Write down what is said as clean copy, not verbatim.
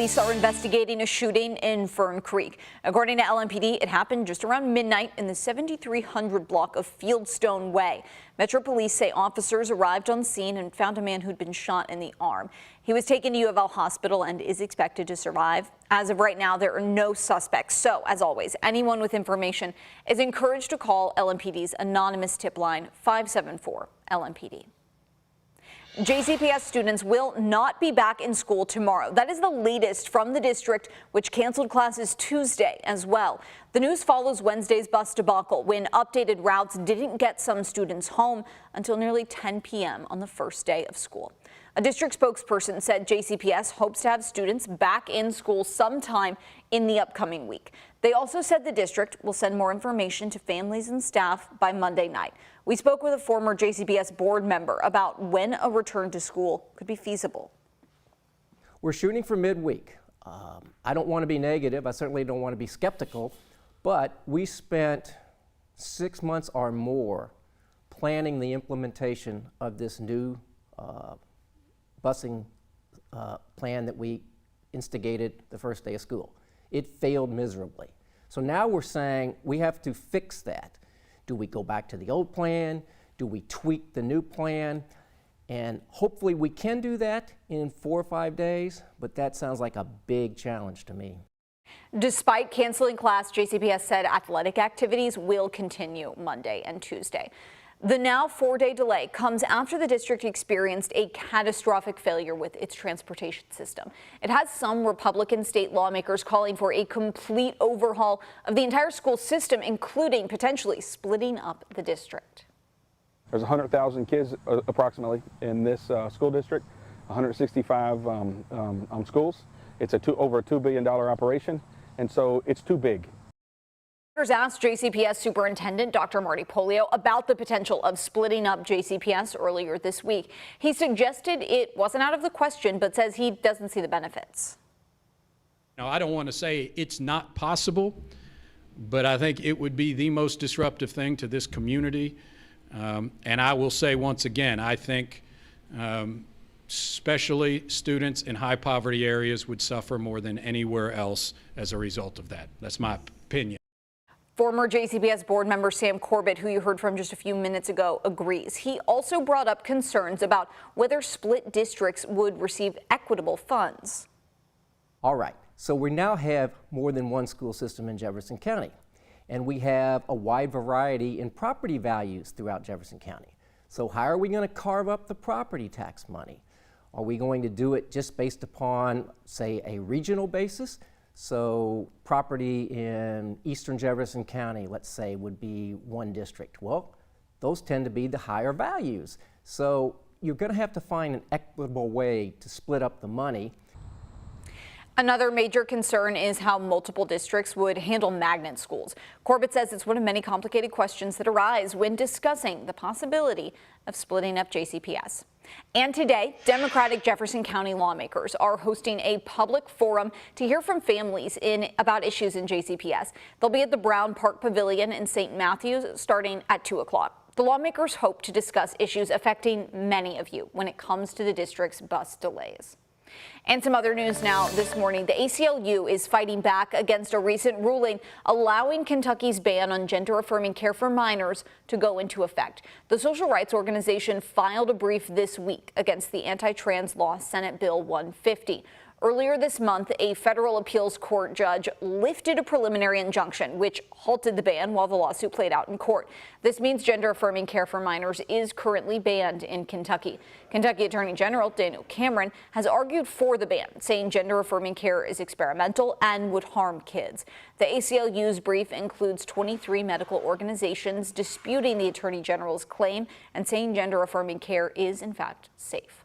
Police are investigating a shooting in Fern Creek. According to LMPD, it happened just around midnight in the 7300 block of Fieldstone Way. Metro Police say officers arrived on scene and found a man who'd been shot in the arm. He was taken to U of L Hospital and is expected to survive. As of right now, there are no suspects. So, as always, anyone with information is encouraged to call LMPD's anonymous tip line 574 LMPD. JCPS students will not be back in school tomorrow. That is the latest from the district, which canceled classes Tuesday as well. The news follows Wednesday's bus debacle when updated routes didn't get some students home until nearly 10 p.m. on the first day of school. A district spokesperson said JCPS hopes to have students back in school sometime in the upcoming week. They also said the district will send more information to families and staff by Monday night. We spoke with a former JCPS board member about when a return to school could be feasible. We're shooting for midweek. I don't want to be negative. I certainly don't want to be skeptical, but we spent 6 months or more planning the implementation of this new busing plan that we instigated the first day of school. It failed miserably. So now we're saying we have to fix that. Do we go back to the old plan? Do we tweak the new plan? And hopefully we can do that in 4 or 5 days, but that sounds like a big challenge to me. Despite canceling class, JCPS said athletic activities will continue Monday and Tuesday. The now 4-day delay comes after the district experienced a catastrophic failure with its transportation system. It has some Republican state lawmakers calling for a complete overhaul of the entire school system, including potentially splitting up the district. There's 100,000 kids approximately in this school district, 165 schools. It's over a $2 billion operation, and so it's too big. Asked JCPS Superintendent Dr. Marty Pollio about the potential of splitting up JCPS earlier this week. He suggested it wasn't out of the question, but says he doesn't see the benefits. Now, I don't want to say it's not possible, but I think it would be the most disruptive thing to this community. And I will say once again, I think especially students in high poverty areas would suffer more than anywhere else as a result of that. That's my opinion. Former JCPS board member Sam Corbett, who you heard from just a few minutes ago, agrees. He also brought up concerns about whether split districts would receive equitable funds. All right, so we now have more than one school system in Jefferson County, and we have a wide variety in property values throughout Jefferson County. So how are we going to carve up the property tax money? Are we going to do it just based upon, say, a regional basis? So property in eastern Jefferson County, let's say, would be one district. Well, those tend to be the higher values. So you're going to have to find an equitable way to split up the money. Another major concern is how multiple districts would handle magnet schools. Corbett says it's one of many complicated questions that arise when discussing the possibility of splitting up JCPS. And today, Democratic Jefferson County lawmakers are hosting a public forum to hear from families about issues in JCPS. They'll be at the Brown Park Pavilion in St. Matthews starting at 2 o'clock. The lawmakers hope to discuss issues affecting many of you when it comes to the district's bus delays. And some other news now this morning. The ACLU is fighting back against a recent ruling allowing Kentucky's ban on gender-affirming care for minors to go into effect. The social rights organization filed a brief this week against the anti-trans law Senate Bill 150. Earlier this month, a federal appeals court judge lifted a preliminary injunction which halted the ban while the lawsuit played out in court. This means gender-affirming care for minors is currently banned in Kentucky. Kentucky Attorney General Daniel Cameron has argued for the ban, saying gender-affirming care is experimental and would harm kids. The ACLU's brief includes 23 medical organizations disputing the Attorney General's claim and saying gender-affirming care is, in fact, safe.